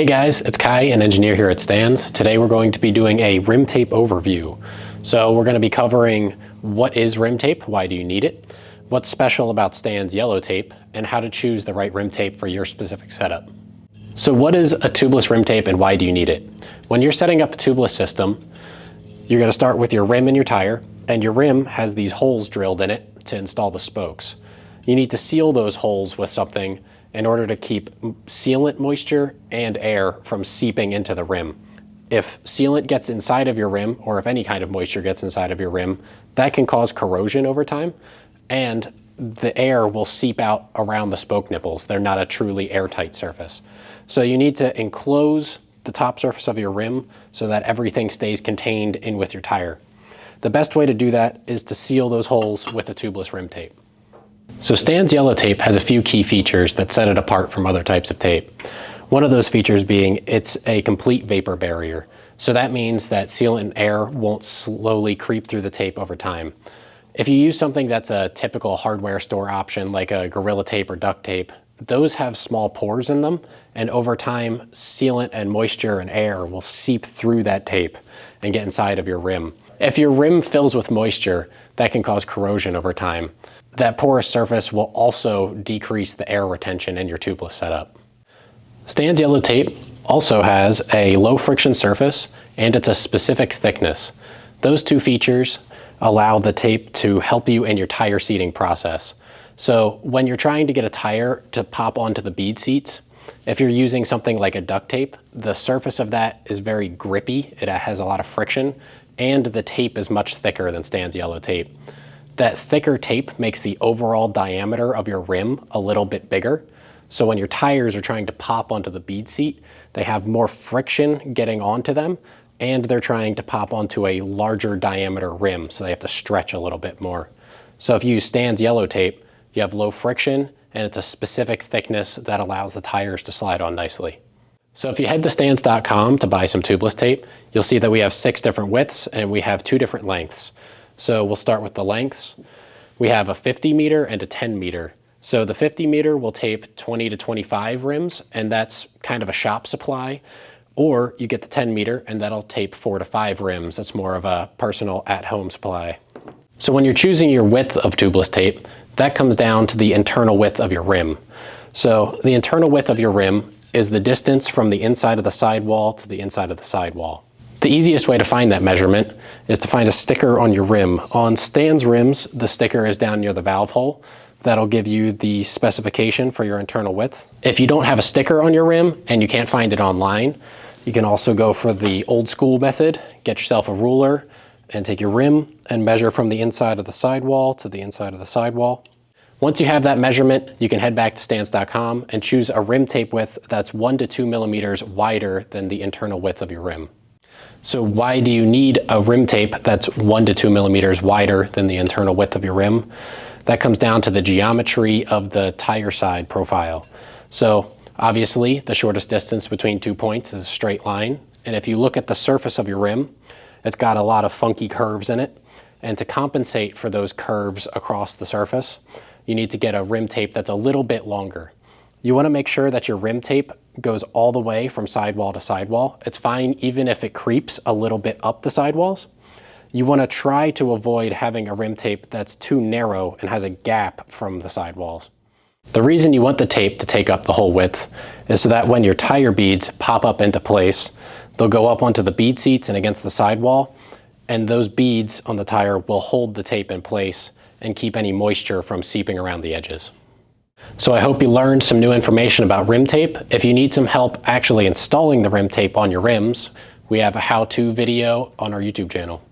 Hey guys, it's Kai, an engineer here at Stan's. Today we're going to be doing a rim tape overview. So we're going to be covering what is rim tape, why do you need it, what's special about Stan's yellow tape, and how to choose the right rim tape for your specific setup. So what is a tubeless rim tape and why do you need it? When you're setting up a tubeless system, you're going to start with your rim and your tire, and your rim has these holes drilled in it to install the spokes. You need to seal those holes with something in order to keep sealant moisture and air from seeping into the rim. If sealant gets inside of your rim, or if any kind of moisture gets inside of your rim, that can cause corrosion over time, and the air will seep out around the spoke nipples. They're not a truly airtight surface. So you need to enclose the top surface of your rim so that everything stays contained in with your tire. The best way to do that is to seal those holes with a tubeless rim tape. So Stan's yellow tape has a few key features that set it apart from other types of tape. One of those features being it's a complete vapor barrier. So that means that sealant and air won't slowly creep through the tape over time. If you use something that's a typical hardware store option like a Gorilla Tape or duct tape, those have small pores in them, and over time sealant and moisture and air will seep through that tape and get inside of your rim. If your rim fills with moisture, that can cause corrosion over time. That porous surface will also decrease the air retention in your tubeless setup. Stan's yellow tape also has a low friction surface and it's a specific thickness. Those two features allow the tape to help you in your tire seating process. So when you're trying to get a tire to pop onto the bead seats, if you're using something like a duct tape, the surface of that is very grippy, it has a lot of friction, and the tape is much thicker than Stan's yellow tape. That thicker tape makes the overall diameter of your rim a little bit bigger. So when your tires are trying to pop onto the bead seat, they have more friction getting onto them, and they're trying to pop onto a larger diameter rim, so they have to stretch a little bit more. So if you use Stan's yellow tape, you have low friction, and it's a specific thickness that allows the tires to slide on nicely. So if you head to stans.com to buy some tubeless tape, you'll see that we have 6 different widths and we have 2 different lengths. So we'll start with the lengths. We have a 50 meter and a 10 meter. So the 50 meter will tape 20 to 25 rims, and that's kind of a shop supply. Or you get the 10 meter and that'll tape 4 to 5 rims. That's more of a personal at-home supply. So when you're choosing your width of tubeless tape, that comes down to the internal width of your rim. So the internal width of your rim is the distance from the inside of the sidewall to the inside of the sidewall. The easiest way to find that measurement is to find a sticker on your rim. On Stan's rims, the sticker is down near the valve hole. That'll give you the specification for your internal width. If you don't have a sticker on your rim and you can't find it online, you can also go for the old school method. Get yourself a ruler and take your rim and measure from the inside of the sidewall to the inside of the sidewall. Once you have that measurement, you can head back to stans.com and choose a rim tape width that's 1 to 2 millimeters wider than the internal width of your rim. So why do you need a rim tape that's 1 to 2 millimeters wider than the internal width of your rim? That comes down to the geometry of the tire side profile. So obviously the shortest distance between 2 points is a straight line. And if you look at the surface of your rim, it's got a lot of funky curves in it. And to compensate for those curves across the surface, you need to get a rim tape that's a little bit longer. You want to make sure that your rim tape goes all the way from sidewall to sidewall. It's fine even if it creeps a little bit up the sidewalls. You want to try to avoid having a rim tape that's too narrow and has a gap from the sidewalls. The reason you want the tape to take up the whole width is so that when your tire beads pop up into place, they'll go up onto the bead seats and against the sidewall, and those beads on the tire will hold the tape in place and keep any moisture from seeping around the edges. So I hope you learned some new information about rim tape. If you need some help actually installing the rim tape on your rims, we have a how-to video on our YouTube channel.